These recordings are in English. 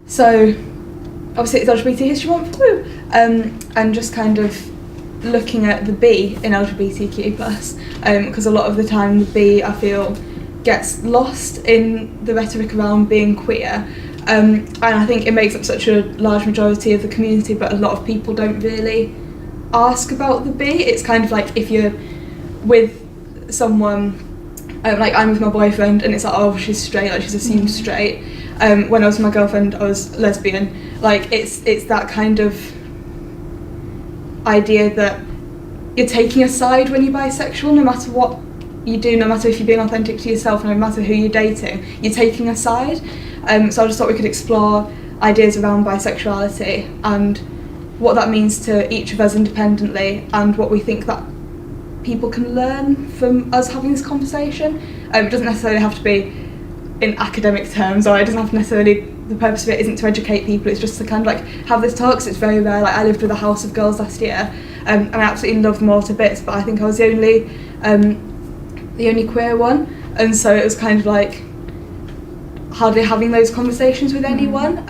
So obviously it's LGBT History Month, woo! And just kind of looking at the B in LGBTQ+, because a lot of the time the B, I feel, gets lost in the rhetoric around being queer, and I think it makes up such a large majority of the community, but a lot of people don't really ask about the B. It's kind of like if you're with someone, like I'm with my boyfriend and it's like, oh, she's straight, like she's assumed straight. When I was with my girlfriend, I was lesbian. Like it's that kind of idea that you're taking a side when you're bisexual, no matter what you do, no matter if you're being authentic to yourself, no matter who you're dating, you're taking a side. So I just thought we could explore ideas around bisexuality and what that means to each of us independently, and what we think that people can learn from us having this conversation. It doesn't necessarily have to be in academic terms, or it doesn't have to necessarily, the purpose of it isn't to educate people, it's just to kind of like have this talk, because it's very rare. Like I lived with a house of girls last year, and I absolutely loved them all to bits, but I think I was the only queer one, and so it was kind of like hardly having those conversations with anyone.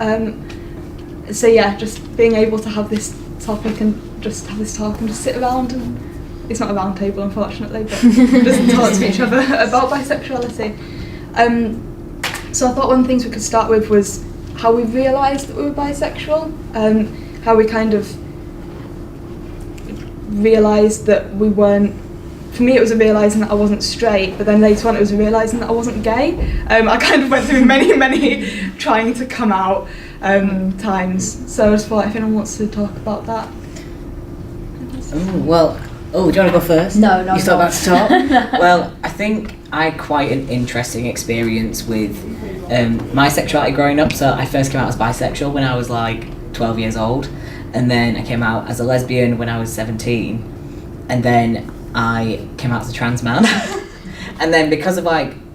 So yeah, just being able to have this topic and just have this talk and just sit around, and it's not a round table unfortunately, but just talk to each other about bisexuality. So I thought one of the things we could start with was how we realised that we were bisexual, how we kind of realised that we weren't. For me, it was a realising that I wasn't straight, but then later on it was a realising that I wasn't gay. I kind of went through many trying to come out times. So I just thought if anyone wants to talk about that. Do you want to go first? No. You still about to talk? Well, I think I had quite an interesting experience with my sexuality growing up. So I first came out as bisexual when I was like 12 years old, and then I came out as a lesbian when I was 17, and then I came out as a trans man. And then because of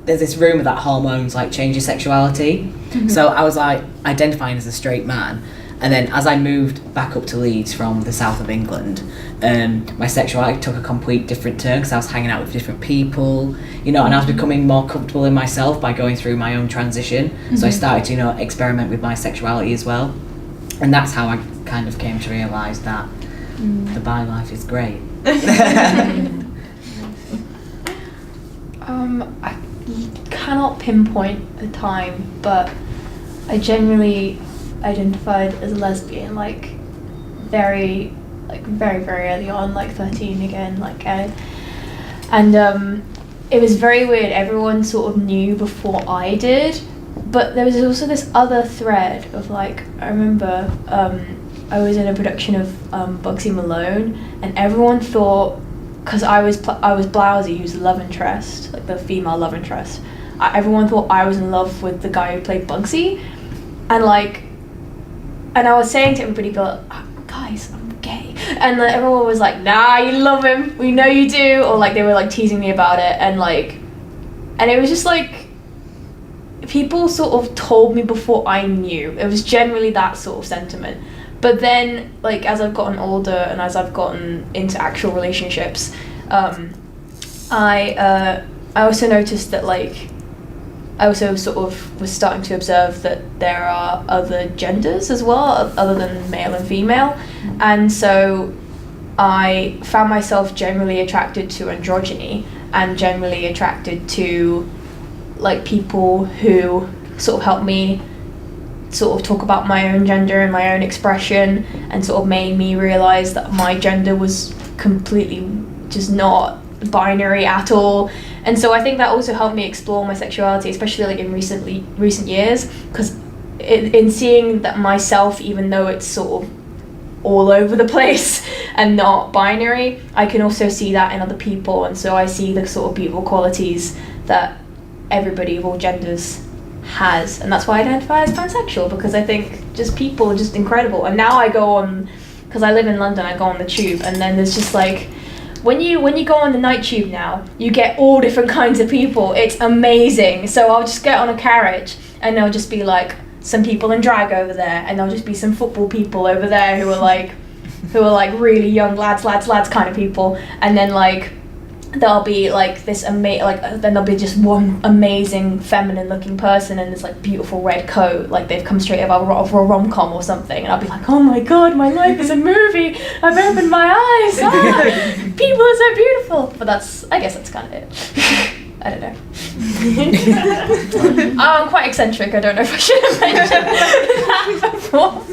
there's this rumour that hormones change your sexuality. So I was identifying as a straight man, and then as I moved back up to Leeds from the south of England, my sexuality took a complete different turn, because I was hanging out with different people, and I was becoming more comfortable in myself by going through my own transition. So I started to experiment with my sexuality as well, and that's how I kind of came to realise that the bi life is great. I cannot pinpoint a time, but I genuinely identified as a lesbian very early on, 13 again, and it was very weird. Everyone sort of knew before I did, but there was also this other thread of I remember I was in a production of Bugsy Malone, and everyone thought, because I was Blousy, who's the love interest, the female love interest, everyone thought I was in love with the guy who played Bugsy, and I was saying to everybody, guys, I'm gay, and everyone was like, nah, you love him, we know you do, or they were teasing me about it, and it was just people sort of told me before I knew. It was generally that sort of sentiment. But then, as I've gotten older and as I've gotten into actual relationships, I also noticed that, I also sort of was starting to observe that there are other genders as well, other than male and female. And so I found myself generally attracted to androgyny, and generally attracted to, people who sort of helped me sort of talk about my own gender and my own expression, and sort of made me realise that my gender was completely just not binary at all. And so I think that also helped me explore my sexuality, especially in recent years, because in seeing that myself, even though it's sort of all over the place and not binary, I can also see that in other people, and so I see the sort of beautiful qualities that everybody of all genders has, and that's why I identify as pansexual, because I think just people are just incredible. And now I go on, because I live in London, I go on the tube, and then there's just when you go on the night tube now, you get all different kinds of people. It's amazing. So I'll just get on a carriage, and there'll just be some people in drag over there, and there'll just be some football people over there who are really young lads kind of people, and then there'll be like this then there'll be just one amazing feminine looking person in this like beautiful red coat, like they've come straight out of a rom-com or something, and I'll be like, oh my god, my life is a movie, I've opened my eyes, people are so beautiful. But I guess that's kind of it. I don't know. I'm quite eccentric, I don't know if I should have mentioned that before.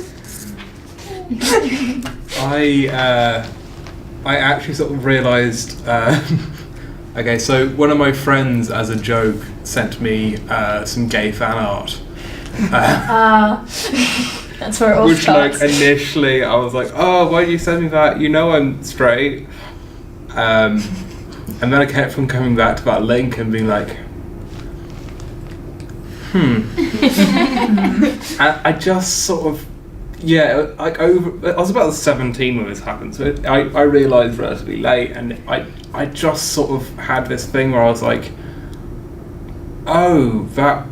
I actually sort of realised, okay, so one of my friends, as a joke, sent me some gay fan art. That's where it all which, starts. like, initially I was like, oh, why did you send me that? You know I'm straight. And then I kept on coming back to that link and being like, and I just sort of, yeah, like I was about 17 when this happened, so I realised relatively late, and I just sort of had this thing where I was like, oh, that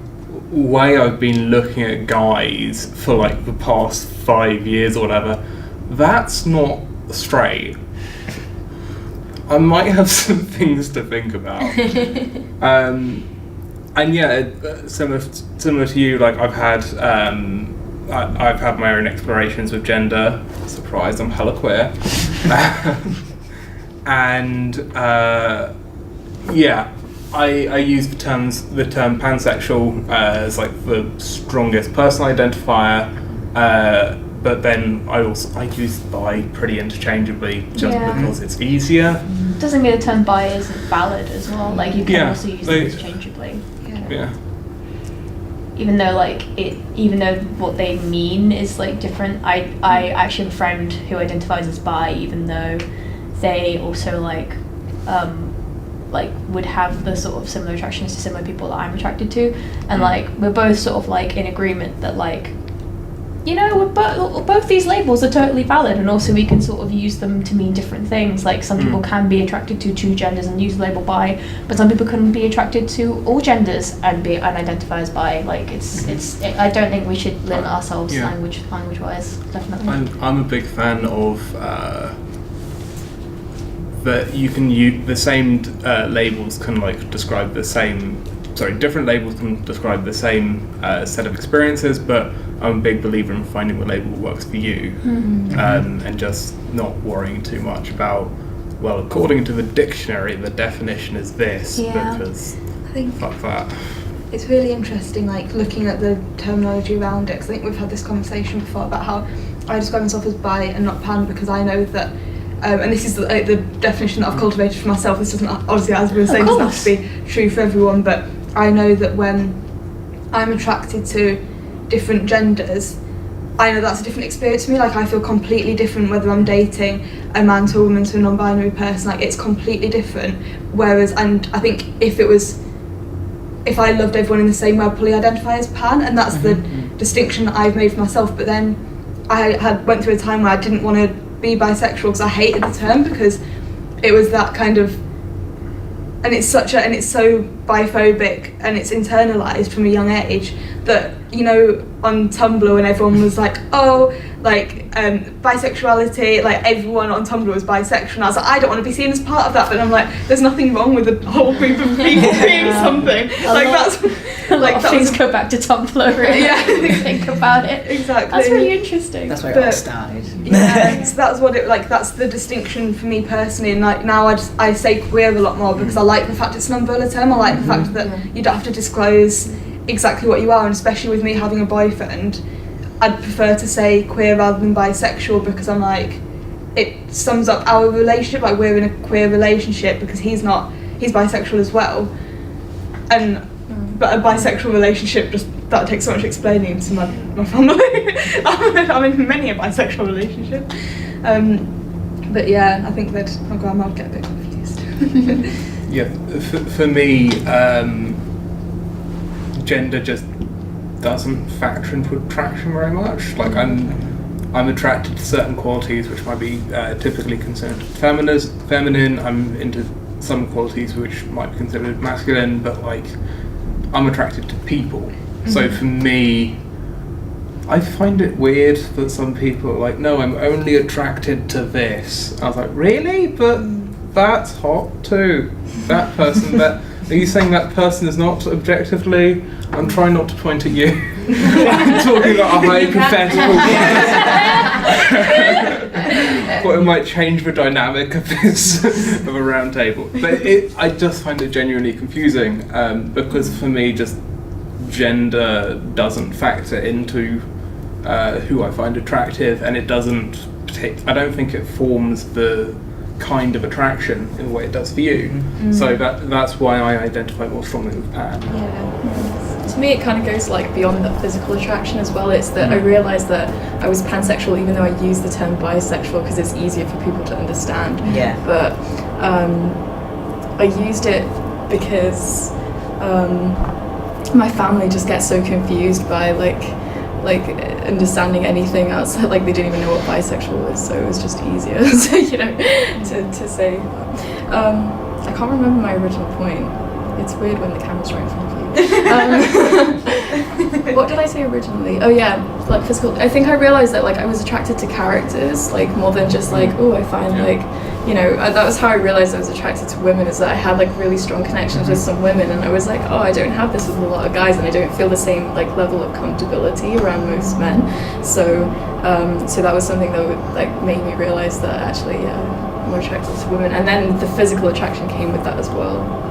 way I've been looking at guys for like the past 5 years or whatever, that's not straight. I might have some things to think about. And yeah, similar to you, like I've had my own explorations with gender. Surprise, I'm hella queer. And yeah, I use the term pansexual as like the strongest personal identifier, but then I use bi pretty interchangeably just because it's easier. Doesn't mean the term bi isn't valid as well. Like you can also use it interchangeably. Yeah. Even though what they mean is like different. I actually have a friend who identifies as bi, even though they also like would have the sort of similar attractions to similar people that I'm attracted to, and like we're both sort of like in agreement that like, you know, both these labels are totally valid, and also we can sort of use them to mean different things. Like some people can be attracted to two genders and use the label bi, but some people can be attracted to all genders and identify as bi. Like it's I don't think we should limit ourselves language wise. Definitely. I'm a big fan of that you can use the same labels can like describe the same. Sorry, different labels can describe the same set of experiences, but I'm a big believer in finding the label that works for you, and just not worrying too much about, well, according to the dictionary, the definition is this, because I think fuck that. It's really interesting, like, looking at the terminology around it, because I think we've had this conversation before about how I describe myself as bi and not pan, because I know that, and this is the definition that I've cultivated for myself. This doesn't, obviously, as we were saying, doesn't have to be true for everyone, but I know that when I'm attracted to different genders, I know that's a different experience for me. Like, I feel completely different whether I'm dating a man to a woman to a non-binary person. Like, it's completely different. Whereas, and I think if I loved everyone in the same way, I'd probably identify as pan, and that's the distinction that I've made for myself. But then I went through a time where I didn't want to be bisexual because I hated the term, because it was that kind of, and it's so biphobic and it's internalized from a young age that, you know, on Tumblr when everyone was like, oh, like bisexuality, like everyone on Tumblr was bisexual, and I was like, I don't want to be seen as part of that, but I'm like, there's nothing wrong with a whole group of people being something. Things go back to Tumblr, really. Yeah. Think about it. Exactly. That's really interesting. That's where it all started. Yeah, so that's what it, like, that's the distinction for me personally, and like now I say queer a lot more because I like the fact it's an umbrella term. I like the fact that you don't have to disclose exactly what you are, and especially with me having a boyfriend, I'd prefer to say queer rather than bisexual, because I'm like, it sums up our relationship. Like, we're in a queer relationship because he's bisexual as well, but a bisexual relationship, just that takes so much explaining to my family. I'm in many a bisexual relationship, but yeah, I think that my grandma would get a bit confused. Yeah, for me, gender just doesn't factor into attraction very much. Like, I'm attracted to certain qualities which might be typically considered feminine. I'm into some qualities which might be considered masculine, but like, I'm attracted to people. So for me, I find it weird that some people are like, no, I'm only attracted to this. I was like, really? But that's hot too. That person, are you saying that person is not objectively? I'm trying not to point at you. I'm talking about a hypothetical. But it might change the dynamic of a round table. But I just find it genuinely confusing because for me, just gender doesn't factor into who I find attractive, and it doesn't. I don't think it forms the kind of attraction in the way it does for you. So that's why I identify more strongly with Pat. To me, it kind of goes like beyond that physical attraction as well. It's that I realised that I was pansexual, even though I use the term bisexual because it's easier for people to understand. Yeah. But I used it because my family just gets so confused by like understanding anything else. Like they didn't even know what bisexual was, so it was just easier. So to say. I can't remember my original point. It's weird when the camera's right in front of you. What did I say originally? Oh yeah, like physical. I think I realised that like I was attracted to characters like more than just like I find like that was how I realised I was attracted to women, is that I had like really strong connections with some women, and I was like, I don't have this with a lot of guys, and I don't feel the same like level of comfortability around most men. So that was something that would like make me realise that actually I'm more attracted to women, and then the physical attraction came with that as well.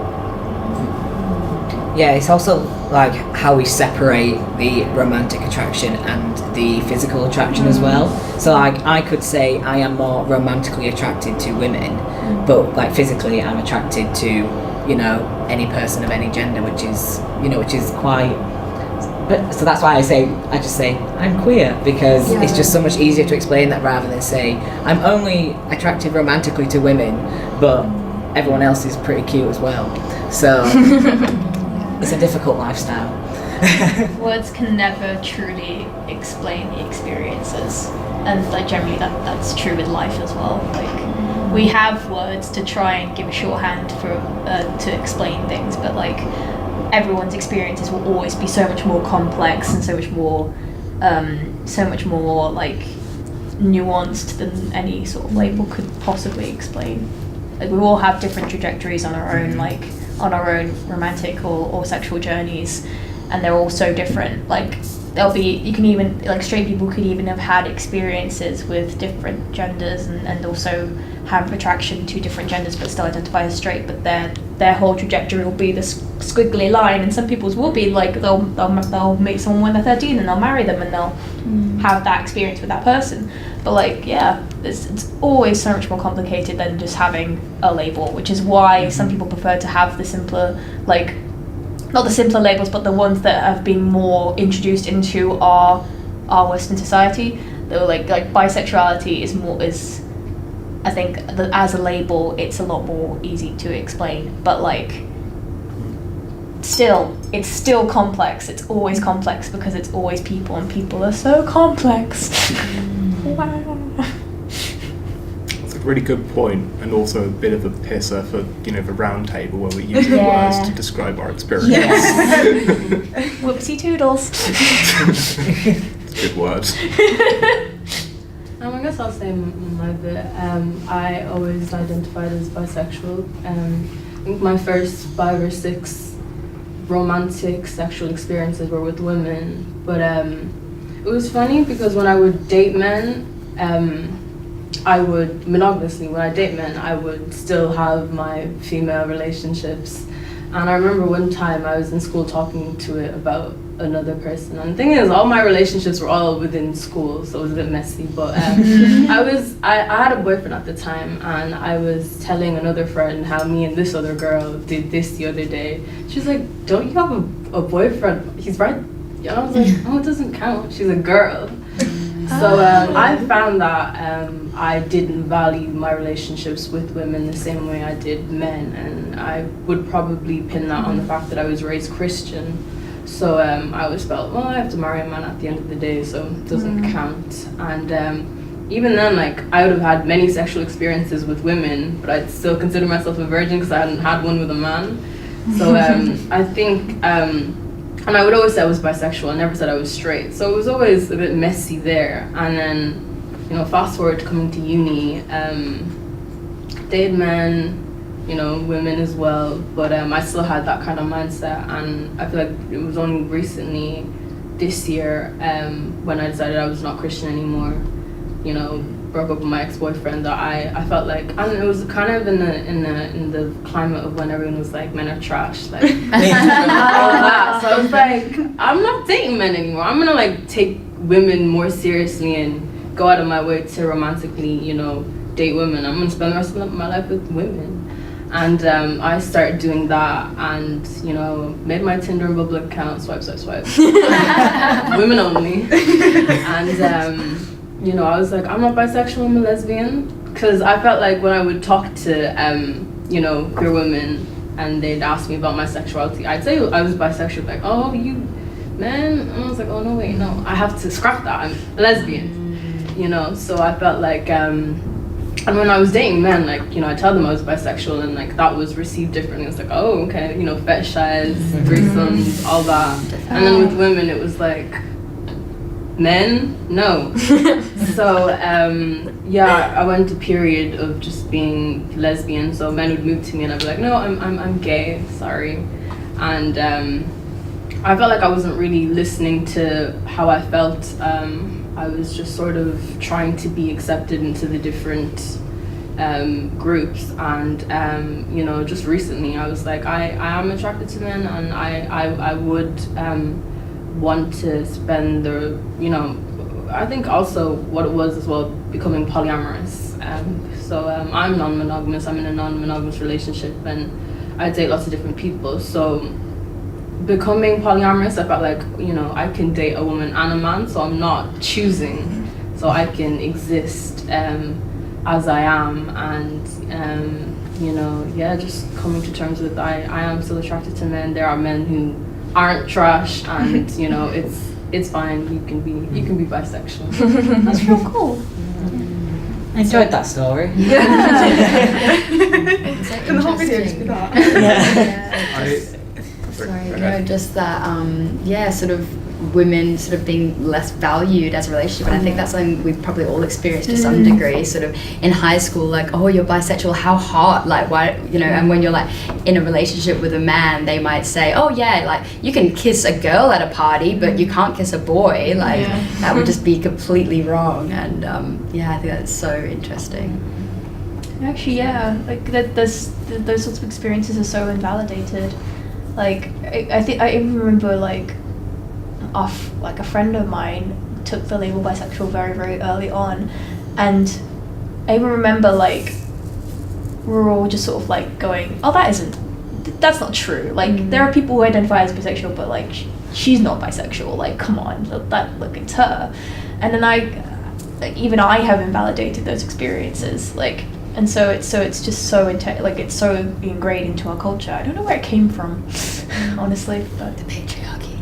Yeah, it's also like how we separate the romantic attraction and the physical attraction as well. So like I could say I am more romantically attracted to women, but like physically I'm attracted to, any person of any gender, which is quite. But so that's why I just say I'm queer, because it's just so much easier to explain that rather than say I'm only attracted romantically to women, but everyone else is pretty cute as well. So. It's a difficult lifestyle. Words can never truly explain the experiences, and like generally that's true with life as well. Like we have words to try and give a shorthand for to explain things, but like everyone's experiences will always be so much more complex and so much more like nuanced than any sort of label could possibly explain. Like we all have different trajectories on our own romantic or sexual journeys, and they're all so different. Like you can even like straight people could even have had experiences with different genders and also have attraction to different genders but still identify as straight, but their whole trajectory will be this squiggly line, and some people's will be like they'll meet someone when they're 13 and they'll marry them and they'll have that experience with that person. But like it's always so much more complicated than just having a label, which is why some people prefer to have the simpler, like not the simpler labels, but the ones that have been more introduced into our Western society. They were like bisexuality is I think that as a label it's a lot more easy to explain, but like it's still complex. It's always complex because it's always people, and people are so complex. Wow. That's a really good point, and also a bit of a pisser for the round table where we use words to describe our experience. Whoopsie toodles. It's a good word. I guess I'll say my bit. I always identified as bisexual. I think my first 5 or 6 romantic sexual experiences were with women, but it was funny because when I would date men, I would monogamously. When I date men, I would still have my female relationships. And I remember one time I was in school talking to it about another person, and the thing is, all my relationships were all within school, so it was a bit messy. But I had a boyfriend at the time, and I was telling another friend how me and this other girl did this the other day. She's like, "Don't you have a boyfriend? He's right." And I was like, "Oh, it doesn't count. She's a girl." So I found that I didn't value my relationships with women the same way I did men, and I would probably pin that on the fact that I was raised Christian. So I always felt, well, I have to marry a man at the end of the day, so it doesn't count. And even then, like, I would have had many sexual experiences with women, but I'd still consider myself a virgin because I hadn't had one with a man. So I think, and I would always say I was bisexual. I never said I was straight. So it was always a bit messy there. And then, fast forward to coming to uni, dated men, you know, women as well, but I still had that kind of mindset, and I feel like it was only recently this year when I decided I was not Christian anymore, you know, broke up with my ex-boyfriend, that I felt like, and it was kind of in the climate of when everyone was like, men are trash, like all that. So I was like, I'm not dating men anymore. I'm gonna like take women more seriously and go out of my way to romantically, you know, date women. I'm gonna spend the rest of my life with women. And I started doing that, and you know, made my Tinder and Bumble account, swipe, women only. And you know, I was like, I'm not bisexual, I'm a lesbian, because I felt like when I would talk to you know, queer women and they'd ask me about my sexuality, I'd say I was bisexual, like, oh, you man, and I was like, oh no, wait, no, I have to scrap that, I'm a lesbian, you know. So I felt like and when I was dating men, like, you know, I tell them I was bisexual, and like that was received differently. It's like, oh, okay, you know, fetishize, threesomes, all that. And then with women, it was like, men, no. So yeah, I went a period of just being lesbian. So men would move to me, and I'd be like, no, I'm gay, sorry. And I felt like I wasn't really listening to how I felt. I was just sort of trying to be accepted into the different groups, and you know, just recently I was like, I am attracted to men, and I would want to spend the, you know, I think also what it was as well, becoming polyamorous. So I'm non-monogamous, I'm in a non-monogamous relationship, and I date lots of different people. So becoming polyamorous, I felt like, you know, I can date a woman and a man, so I'm not choosing, so I can exist as I am, and you know, yeah, just coming to terms with I am still attracted to men. There are men who aren't trash, and you know, it's fine. You can be bisexual. That's real cool. I enjoyed that story. Can the whole video just be that? Sorry, no, just that, yeah, sort of women sort of being less valued as a relationship, and I think that's something we've probably all experienced to some degree, sort of in high school, like, oh, you're bisexual, how hot, like, why, you know, and when you're like in a relationship with a man, they might say, oh yeah, like, you can kiss a girl at a party, but you can't kiss a boy, like, that would just be completely wrong, and yeah, I think that's so interesting. Actually, yeah, like those sorts of experiences are so invalidated. Like, I think I even remember like a friend of mine took the label bisexual very, very early on, and I even remember like we were all just sort of like going, oh, that's not true. Like, there are people who identify as bisexual, but like she's not bisexual. Like, come on, look, it's her. And then even I have invalidated those experiences. Like. And so it's just so it's so ingrained into our culture. I don't know where it came from, honestly. But The patriarchy.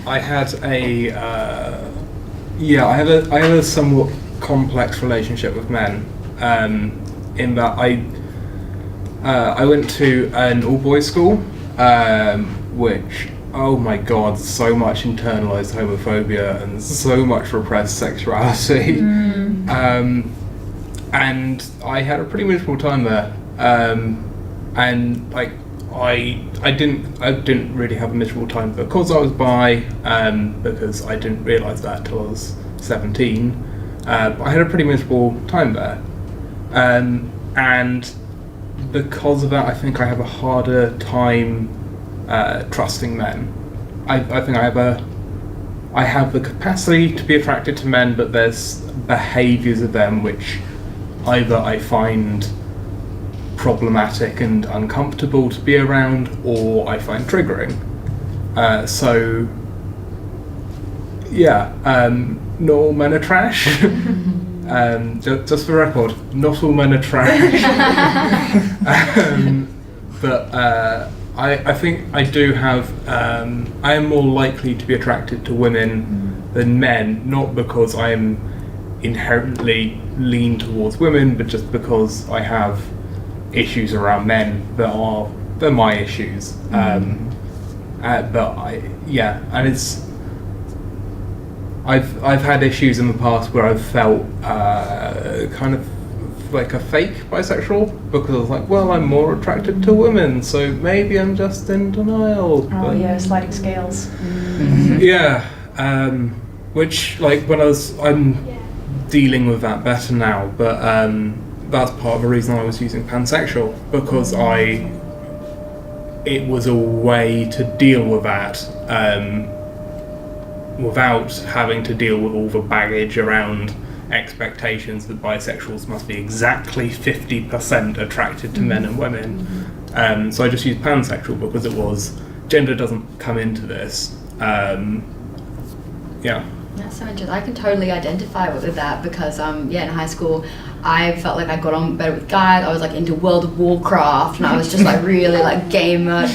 I had I have a somewhat complex relationship with men, in that I went to an all-boys school, which, oh my god, so much internalized homophobia and so much repressed sexuality. And I had a pretty miserable time there. And like I didn't really have a miserable time because I was bi, because I didn't realise that till I was 17. But I had a pretty miserable time there. And because of that, I think I have a harder time trusting men. I think I have the capacity to be attracted to men, but there's behaviours of them which either I find problematic and uncomfortable to be around, or I find triggering. So yeah, not all men are trash. Just for the record, not all men are trash. But I think I do have, I am more likely to be attracted to women than men, not because I am inherently lean towards women, but just because I have issues around men they're my issues. But and I've had issues in the past where I've felt kind of like a fake bisexual, because I was like, well, I'm more attracted to women, so maybe I'm just in denial. Oh yeah, sliding scales. Yeah, which like I'm dealing with that better now, but that's part of the reason I was using pansexual, because it was a way to deal with that without having to deal with all the baggage around expectations that bisexuals must be exactly 50% attracted to men and women. So I just used pansexual because it was gender doesn't come into this. Yeah. That's so interesting. I can totally identify with that because in high school I felt like I got on better with guys. I was like into World of Warcraft, and I was just like really like gamer,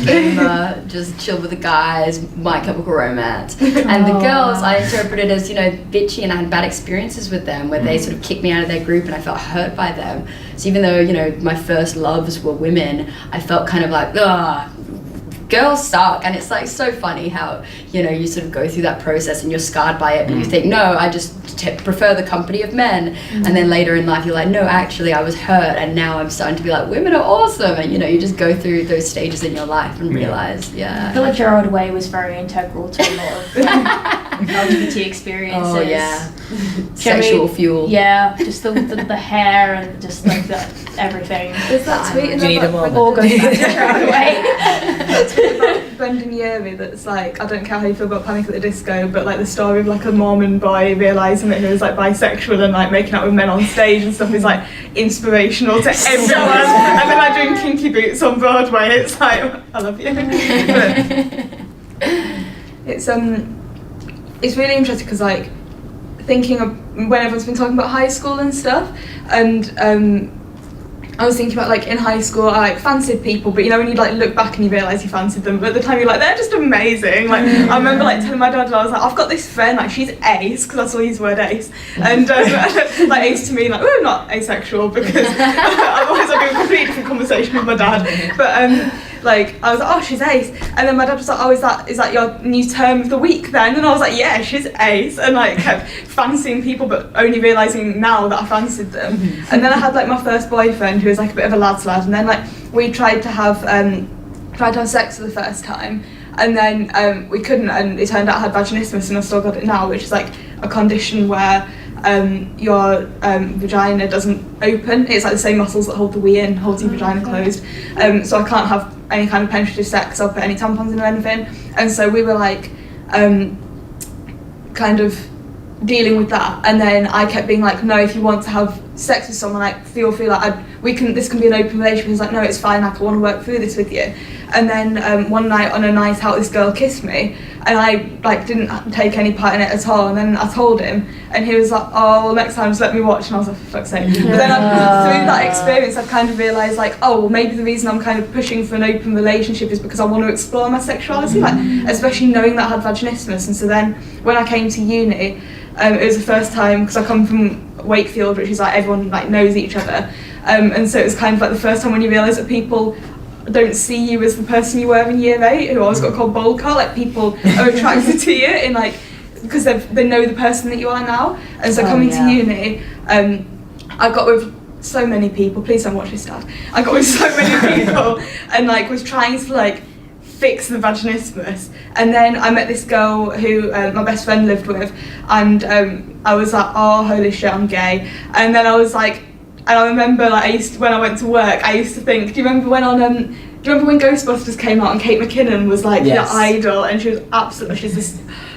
just chill with the guys, My Chemical Romance. And the girls I interpreted as, bitchy, and I had bad experiences with them where they sort of kicked me out of their group and I felt hurt by them. So even though, my first loves were women, I felt kind of like, girls suck. And it's like so funny how, you sort of go through that process and you're scarred by it, but you think, no, I just prefer the company of men. And then later in life you're like, no, actually I was hurt, and now I'm starting to be like, women are awesome. And you just go through those stages in your life and realize, I feel like Gerard Way was very integral to a lot of LGBT experiences. Oh yeah. Sexual fuel. Yeah, just the hair and just like everything. There's that tweet in all goes back to Gerard Way. That's about Brendan Urie that's like, I don't care how you feel about Panic at the Disco, but like the story of like a Mormon boy realising that he was like bisexual and like making out with men on stage and stuff is like inspirational to everyone. And then like doing Kinky Boots on Broadway, it's like, I love you. But it's really interesting because like thinking of when everyone's been talking about high school and stuff, and I was thinking about like in high school I like fancied people, but when you like look back and you realise you fancied them, but at the time you're like, they're just amazing. Like I remember like telling my dad, I was like, I've got this friend, like she's ace, because that's all use the word ace, and like ace to me like, oh, I'm not asexual, because otherwise I'd be in a completely different conversation with my dad. But like I was like, oh, she's ace, and then my dad was like, oh, is that your new term of the week then? And I was like, yeah, she's ace, and like kept fancying people, but only realising now that I fancied them. And then I had like my first boyfriend who was like a bit of a lad's lad, and then like we tried to have sex for the first time, and then we couldn't, and it turned out I had vaginismus, and I've still got it now, which is like a condition where your vagina doesn't open. It's like the same muscles that hold the wee in, holds your vagina closed. So I can't have any kind of penetrative sex or put any tampons in or anything. And so we were like kind of dealing with that. And then I kept being like, no, if you want to have sex with someone, like feel like this can be an open relationship. He's like, no, it's fine, like I want to work through this with you. And then one night on a night out, this girl kissed me, and I like didn't take any part in it at all. And then I told him, and he was like, oh, well, next time just let me watch. And I was like, for fuck's sake. But then through that experience I've kind of realised like, oh, well, maybe the reason I'm kind of pushing for an open relationship is because I want to explore my sexuality, like especially knowing that I had vaginismus. And so then when I came to uni, it was the first time, because I come from Wakefield, which is like everyone like knows each other, and so it was kind of like the first time when you realise that people don't see you as the person you were in year 8, who always got called bold car. Like people are attracted to you in like because they know the person that you are now. And so coming to uni, I got with so many people. Please don't watch this, Dad. I got with so many people and like was trying to like fix the vaginismus. And then I met this girl who my best friend lived with, and I was like, oh, holy shit, I'm gay. And then I was like, and I remember like when I went to work, I used to think, do you remember when Ghostbusters came out and Kate McKinnon was like the idol, and she was absolutely,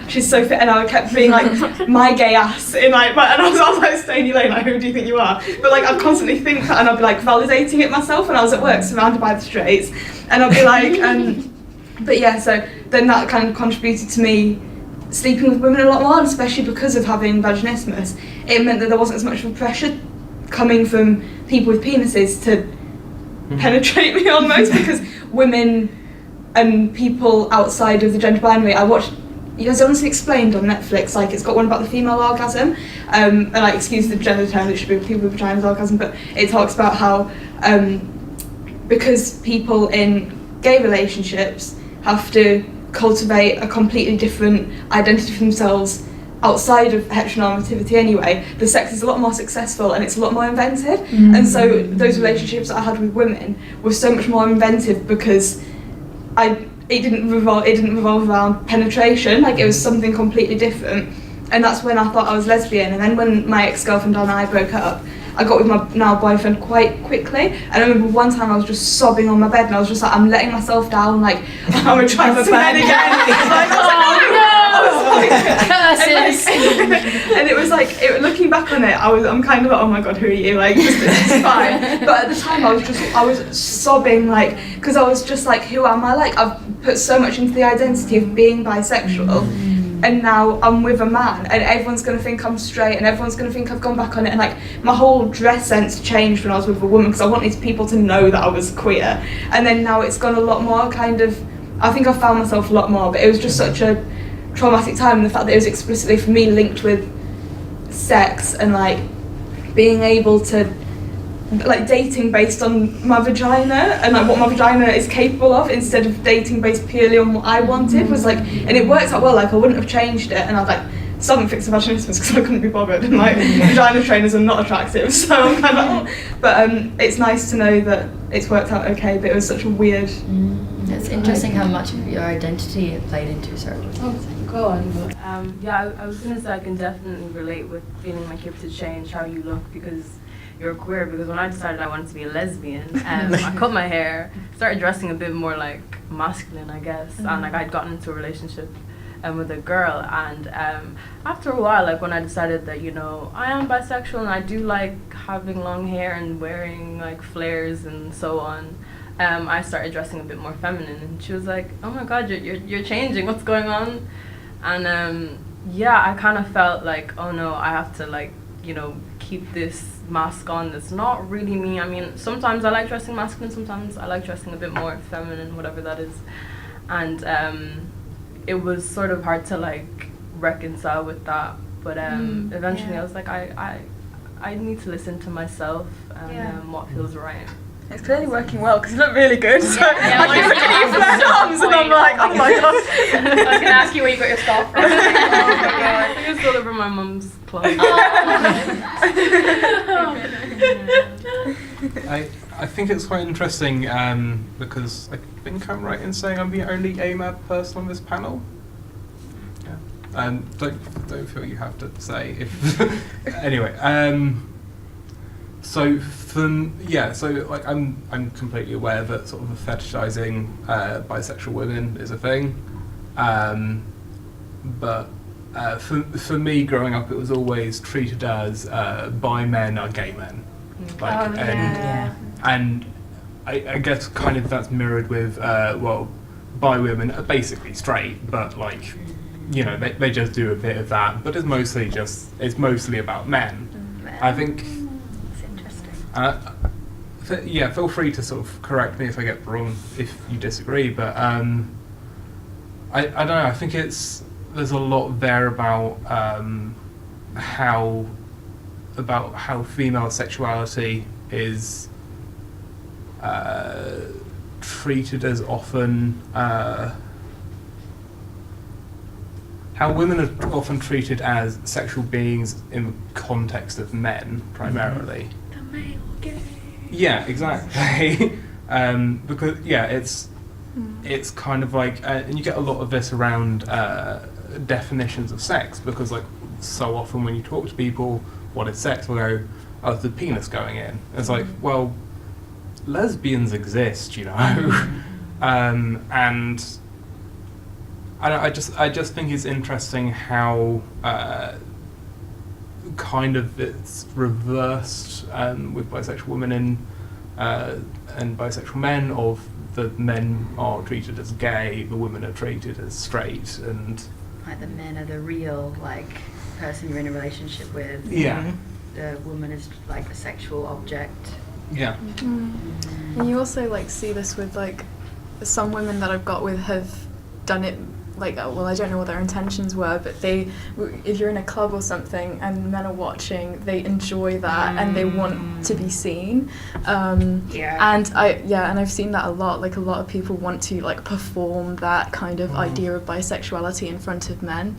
she's so fit, and I kept being like, my gay ass in like, and I was like, Stony Lane, like, who do you think you are? But like I'd constantly think that, and I'd be like validating it myself, and I was at work surrounded by the straights, and I'd be like, but yeah, so then that kind of contributed to me sleeping with women a lot more, and especially because of having vaginismus, it meant that there wasn't as much of a pressure coming from people with penises to penetrate me almost, because women and people outside of the gender binary, I watched, It's Honestly Explained on Netflix, like it's got one about the female orgasm, and like excuse the gender term, it should be people with vaginas orgasm, but it talks about how because people in gay relationships have to cultivate a completely different identity for themselves outside of heteronormativity anyway, the sex is a lot more successful and it's a lot more inventive. And so those relationships that I had with women were so much more inventive because it didn't revolve around penetration, like it was something completely different. And that's when I thought I was lesbian. And then when my ex-girlfriend and I broke up, I got with my now boyfriend quite quickly. And I remember one time I was just sobbing on my bed and I was just like, I'm letting myself down, like I'm attracted to men again. And it was like, looking back on it, I'm kind of like, oh my god, who are you? Like, it's fine. But at the time, I was sobbing, like, because I was just like, who am I? Like, I've put so much into the identity of being bisexual, and now I'm with a man, and everyone's gonna think I'm straight, and everyone's gonna think I've gone back on it, and like, my whole dress sense changed when I was with a woman because I wanted people to know that I was queer, and then now it's gone a lot more kind of. I think I found myself a lot more, but it was just such a traumatic time, and the fact that it was explicitly for me linked with sex and like being able to like dating based on my vagina and like what my vagina is capable of instead of dating based purely on what I wanted was like, and it worked out well. Like I wouldn't have changed it, and I was like, someone fixed the vaginismus because I couldn't be bothered, and like vagina trainers are not attractive, so I'm kind of like, oh. But it's nice to know that it's worked out okay, but it was such a weird. It's interesting how much of your identity it played into. Sorry. Go on. But, yeah, I was gonna say I can definitely relate with feeling like you have to change how you look because you're queer. Because when I decided I wanted to be a lesbian, I cut my hair, started dressing a bit more like masculine, I guess, and like I'd gotten into a relationship with a girl, and after a while, like when I decided that, you know, I am bisexual and I do like having long hair and wearing like flares and so on, I started dressing a bit more feminine, and she was like, oh my god, you're changing, what's going on? And yeah, I kind of felt like, oh no, I have to like, you know, keep this mask on that's not really me. I mean, sometimes I like dressing masculine, sometimes I like dressing a bit more feminine, whatever that is. And it was sort of hard to like reconcile with that, but eventually I was like, I need to listen to myself and what feels right. It's clearly working well because you look really good. So I keep looking at you flared arms and I'm like, oh my god. I was going to ask you where you got your scarf from. Oh my god, I think it's all over my mum's clothes. I think it's quite interesting because I think I'm right in saying I'm the only AMAB person on this panel. Yeah. Don't feel you have to say if. Anyway. So like I'm completely aware that sort of fetishizing bisexual women is a thing, but for me growing up it was always treated as bi men are gay men, like and I guess kind of that's mirrored with bi women are basically straight, but like you know they just do a bit of that, but it's mostly about men. I think. Feel free to sort of correct me if I get wrong if you disagree, but I don't know. I think there's a lot there about how female sexuality is treated as often. How women are often treated as sexual beings in the context of men primarily. Yeah, exactly. Because it's kind of like, and you get a lot of this around definitions of sex, because like so often when you talk to people, what is sex? We'll go, oh, it's the penis going in. It's like, well, lesbians exist, you know, and I just think it's interesting how kind of it's reversed with bisexual women and bisexual men, of the men are treated as gay, the women are treated as straight, and like the men are the real like person you're in a relationship with. Yeah. The woman is like a sexual object. Yeah. And you also like see this with like some women that I've got with have done it like, well, I don't know what their intentions were, but if you're in a club or something and men are watching, they enjoy that and they want to be seen. And I've seen that a lot. Like, a lot of people want to like perform that kind of idea of bisexuality in front of men.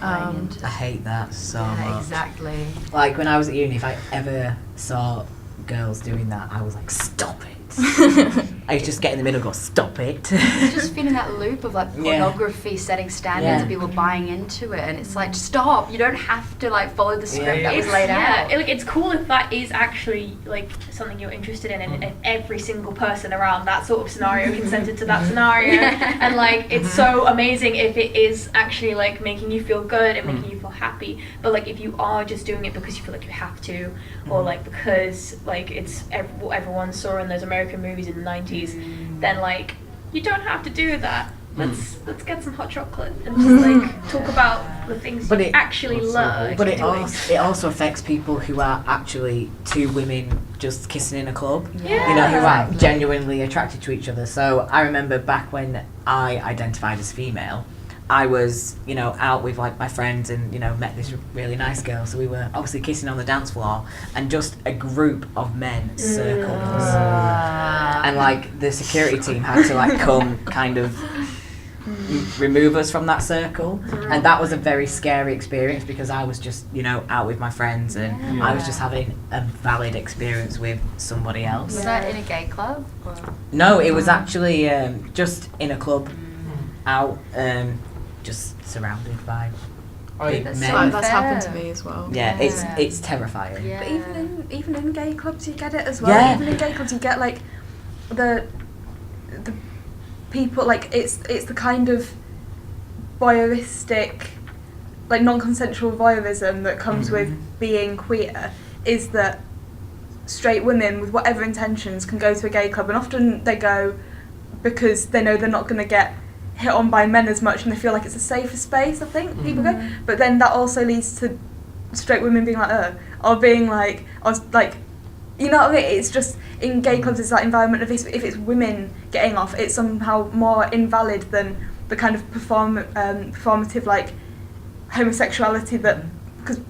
I hate that so much. Exactly. Like, when I was at uni, if I ever saw girls doing that, I was like, stop it. I used to just get in the middle and go, stop it. Just feeling that loop of like pornography setting standards and people buying into it, and it's like, stop, you don't have to like follow the script that was laid out. Like, it's cool if that is actually like something you're interested in, and every single person around that sort of scenario consented to that scenario. And like, it's so amazing if it is actually like making you feel good and making you feel happy. But like, if you are just doing it because you feel like you have to, or like because like it's what everyone saw in those American movies in the 90s, then like, you don't have to do that. Let's get some hot chocolate and just like talk about the things you actually love. But it also affects people who are actually two women just kissing in a club. Yeah. You know, who are genuinely attracted to each other. So I remember back when I identified as female, I was, you know, out with like my friends and, you know, met this really nice girl. So we were obviously kissing on the dance floor, and just a group of men circled us. And like, the security team had to like come kind of remove us from that circle. And that was a very scary experience, because I was just, you know, out with my friends, and I was just having a valid experience with somebody else. Was that in a gay club? Or? No, it was actually just in a club, out, just surrounded by big men. That's happened to me as well. Yeah, it's terrifying. Yeah. But even in gay clubs, you get it as well. Yeah. Even in gay clubs, you get like the people, like, it's the kind of voyeuristic, like non-consensual voyeurism that comes with being queer, is that straight women with whatever intentions can go to a gay club, and often they go because they know they're not going to get hit on by men as much, and they feel like it's a safer space. I think people go, but then that also leads to straight women being like, or being like, you know what I mean? It's just, in gay clubs, it's that environment of, if it's women getting off, it's somehow more invalid than the kind of performative like homosexuality that, because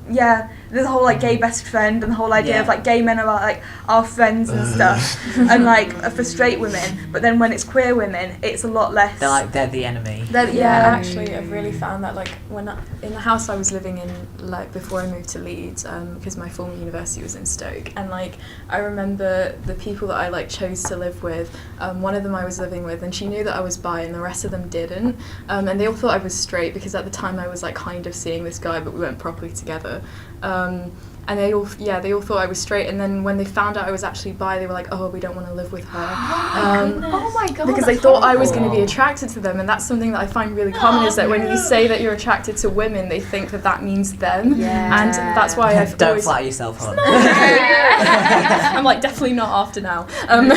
there's a whole like gay best friend, and the whole idea of like gay men are like our friends and stuff, and like for straight women. But then when it's queer women, it's a lot less. They're the enemy. Actually, I've really found that, like, in the house I was living in, like before I moved to Leeds, because my former university was in Stoke, and like I remember the people that I like chose to live with. One of them I was living with, and she knew that I was bi, and the rest of them didn't. And they all thought I was straight, because at the time I was like kind of seeing this guy, but we weren't properly together. And they all thought I was straight, and then when they found out I was actually bi, they were like, oh, we don't want to live with her. Oh my god! Because they thought I was going to be attracted to them, and that's something that I find really common, is that when you say that you're attracted to women, they think that that means them. Yeah. And that's why I've Don't always... flatter yourself, hon. I'm like, definitely not after now. And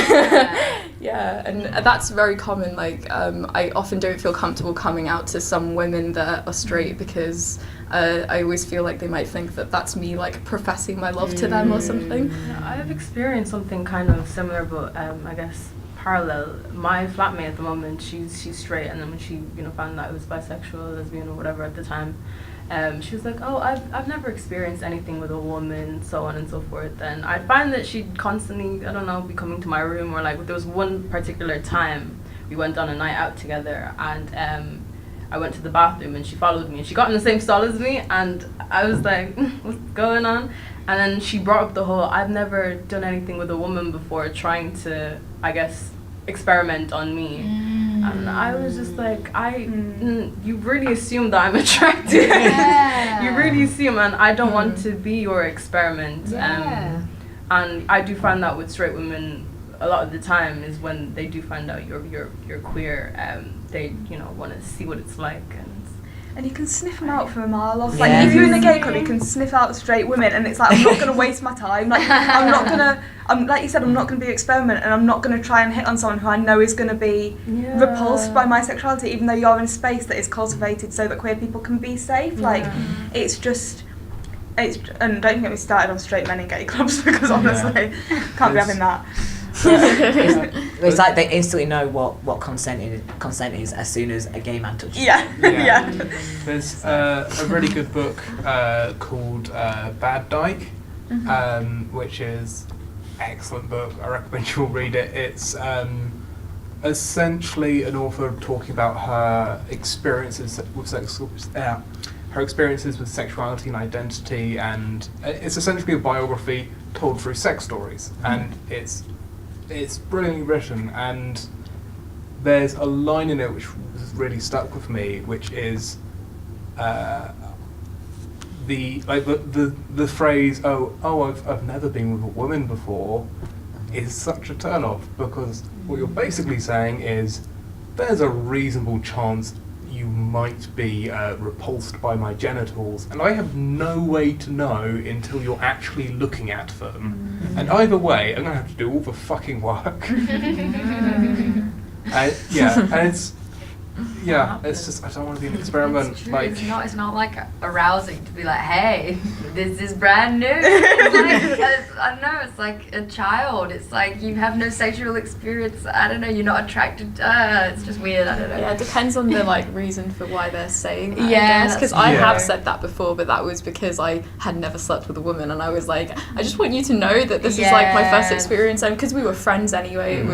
that's very common. Like, I often don't feel comfortable coming out to some women that are straight, because I always feel like they might think that that's me like professing my love to them or something. Yeah, I've experienced something kind of similar, but I guess parallel. My flatmate at the moment, she's straight, and then when she found out I was bisexual, lesbian, or whatever at the time, she was like, oh, I've never experienced anything with a woman, so on and so forth. And I'd find that she'd constantly, I don't know, be coming to my room, or like there was one particular time we went on a night out together, and I went to the bathroom, and she followed me, and she got in the same stall as me, and I was like, what's going on? And then she brought up the whole, I've never done anything with a woman before, trying to, I guess, experiment on me. And I was just like, you really assume that I'm attracted. You really assume, and I don't want to be your experiment. And I do find that with straight women, a lot of the time is when they do find out you're queer, they want to see what it's like, and you can sniff them out from a mile off. Like, if you're in a gay club, you can sniff out straight women, and it's like, I'm not going to waste my time. Like, like you said, I'm not going to be an experiment, and I'm not going to try and hit on someone who I know is going to be repulsed by my sexuality, even though you're in a space that is cultivated so that queer people can be safe. Like, and don't get me started on straight men in gay clubs, because honestly, can't be having that. It's like they instantly know what consent is as soon as a gay man touches them. Yeah. There's a really good book called Bad Dyke, which is excellent book. I recommend you all read it. It's essentially an author talking about her experiences with sexuality and identity, and it's essentially a biography told through sex stories, and it's brilliantly written. And there's a line in it which has really stuck with me, which is the phrase I've never been with a woman before is such a turn off, because what you're basically saying is there's a reasonable chance you might be repulsed by my genitals, and I have no way to know until you're actually looking at them. And either way, I'm going to have to do all the fucking work. And it's just, I don't want to be an experiment. It's true. Like, it's not like arousing to be like, hey, this is brand new. It's like, I don't know, it's like a child. It's like you have no sexual experience. I don't know, you're not attracted to her. It's just weird, I don't know. Yeah, it depends on the like reason for why they're saying that. Yeah, Because I have said that before, but that was because I had never slept with a woman, and I was like, I just want you to know that this is like my first experience, and because we were friends anyway, it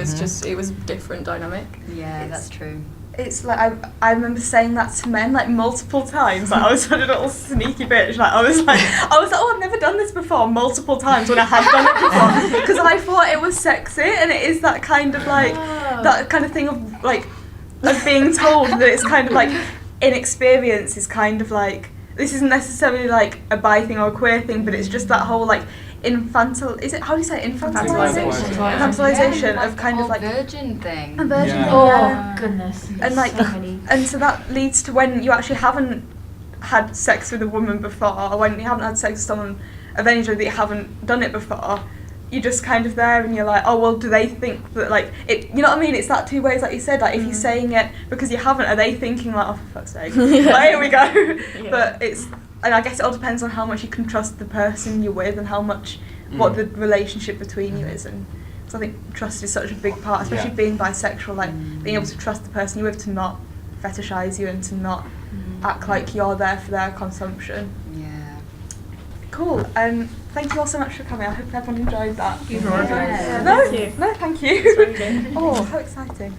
was different dynamic. Yeah, that's true. It's like I remember saying that to men like multiple times. Like I was such a little sneaky bitch. Like I was like, oh, I've never done this before multiple times when I had done it before, because I thought it was sexy, and it is that kind of like that kind of thing of like of being told that it's kind of like inexperience is kind of like, this isn't necessarily like a bi thing or a queer thing, but it's just that whole like infantilization of kind of like virgin thing. A virgin thing, Oh goodness. And like, and so that leads to when you actually haven't had sex with a woman before, or when you haven't had sex with someone of any gender that you haven't done it before, you're just kind of there and you're like, oh well, do they think that like it, you know what I mean? It's that two ways, like you said, like if you're saying it because you haven't, are they thinking like, oh for fuck's sake, like, here we go. But it's, and I guess it all depends on how much you can trust the person you're with and how much, what the relationship between you is. And so I think trust is such a big part, especially being bisexual, like being able to trust the person you're with to not fetishize you and to not act like you're there for their consumption. Yeah. Cool. Thank you all so much for coming. I hope everyone enjoyed that. Yeah. No, thank you. It's really good. Oh, how exciting.